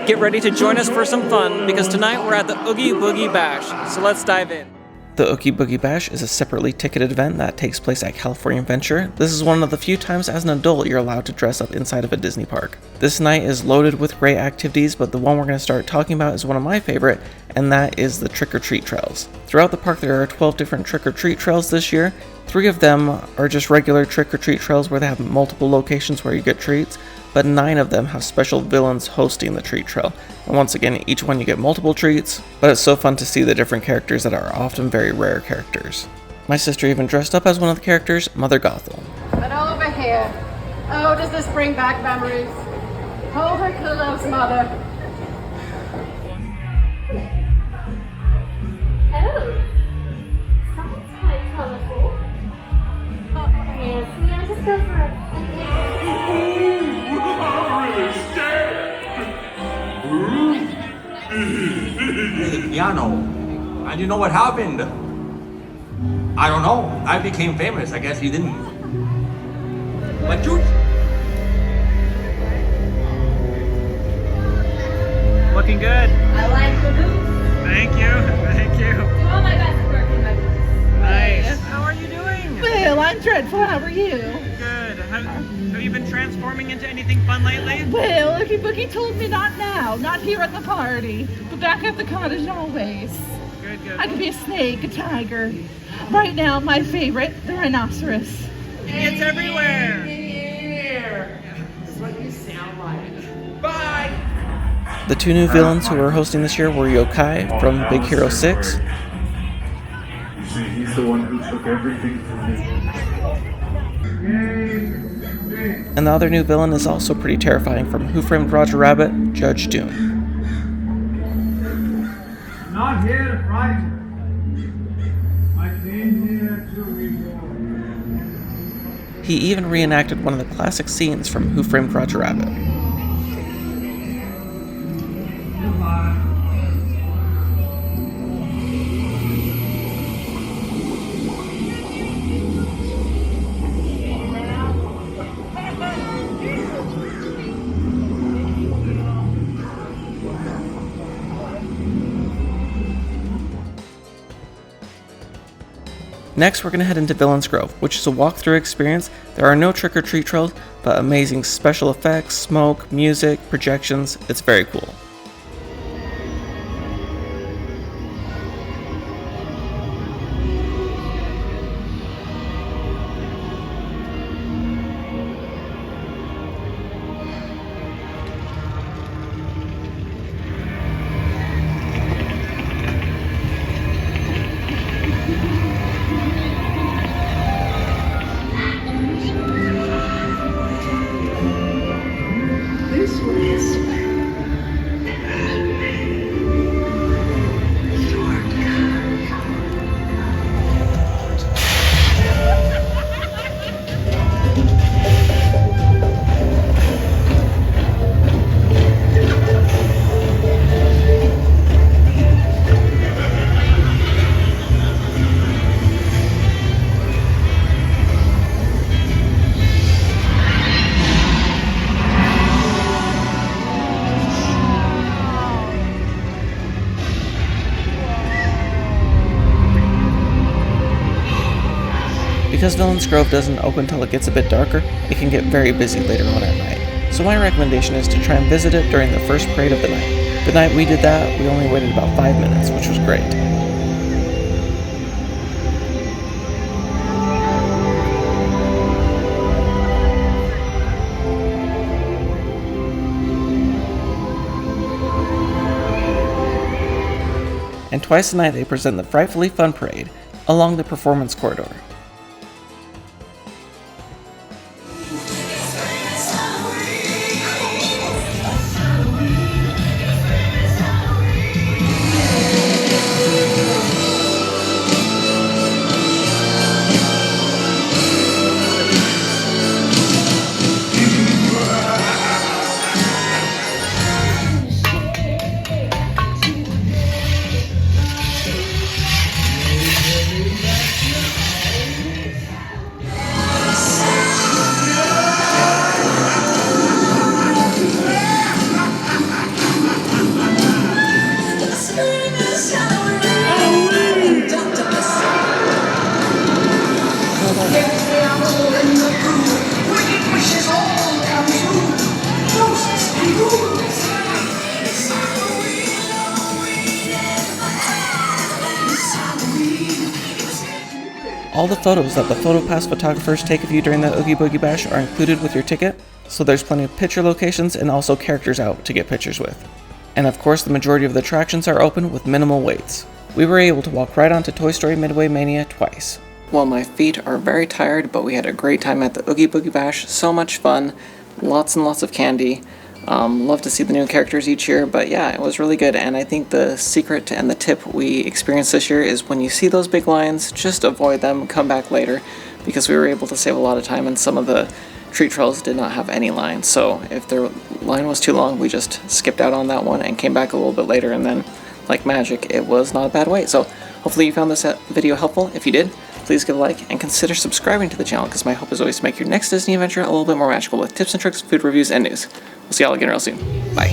Get ready to join us for some fun, because tonight we're at the Oogie Boogie Bash, so let's dive in. The Oogie Boogie Bash is a separately ticketed event that takes place at California Adventure. This is one of the few times as an adult you're allowed to dress up inside of a Disney park. This night is loaded with great activities, but the one we're going to start talking about is one of my favorite, and that is the trick-or-treat trails. Throughout the park there are 12 different trick-or-treat trails this year. 3 of them are just regular trick-or-treat trails where they have multiple locations where you get treats, but 9 of them have special villains hosting the treat trail. And once again, each one you get multiple treats, but it's so fun to see the different characters that are often very rare characters. My sister even dressed up as one of the characters, Mother Gothel. But over here, oh, does this bring back memories? Hold her close, Mother. Oh, sounds quite colorful. Yes, may I just go for a The piano. And you know what happened? I don't know. I became famous. I guess he didn't. But you... Looking good. I like the boots. Thank you. Do all my best work in my boots. Nice. How are you doing? Well, I'm dreadful. How are you? Good. Have you been transforming into anything fun lately? Well, Oogie Boogie told me not now, not here at the party, but back at the cottage always. Good. I could be a snake, a tiger. Right now, my favorite, the rhinoceros. It's everywhere. That's what you sound like. Bye! The 2 new villains who we're hosting this year were Yokai from Big Hero 6. You see, he's the one who took everything from me. And the other new villain is also pretty terrifying from Who Framed Roger Rabbit, Judge Doom. Not here to frighten. I came here to reborn. He even reenacted one of the classic scenes from Who Framed Roger Rabbit. Goodbye. Next, we're going to head into Villains Grove, which is a walkthrough experience. There are no trick-or-treat trails, but amazing special effects, smoke, music, projections. It's very cool. Because Villains Grove doesn't open until it gets a bit darker, it can get very busy later on at night. So my recommendation is to try and visit it during the first parade of the night. The night we did that, we only waited about 5 minutes, which was great. And twice a night they present the Frightfully Fun Parade along the performance corridor. All the photos that the PhotoPass photographers take of you during the Oogie Boogie Bash are included with your ticket, so there's plenty of picture locations and also characters out to get pictures with. And of course, the majority of the attractions are open with minimal waits. We were able to walk right onto Toy Story Midway Mania twice. Well, my feet are very tired, but we had a great time at the Oogie Boogie Bash. So much fun, lots and lots of candy. Love to see the new characters each year, but yeah, it was really good. And I think the secret and the tip we experienced this year is when you see those big lines, just avoid them, come back later, because we were able to save a lot of time and some of the treat trails did not have any lines. So if their line was too long, we just skipped out on that one and came back a little bit later, and then like magic, it was not a bad wait. So hopefully you found this video helpful. If you did, please give a like and consider subscribing to the channel, because my hope is always to make your next Disney adventure a little bit more magical with tips and tricks, food reviews, and news. We'll see y'all again real soon. Bye.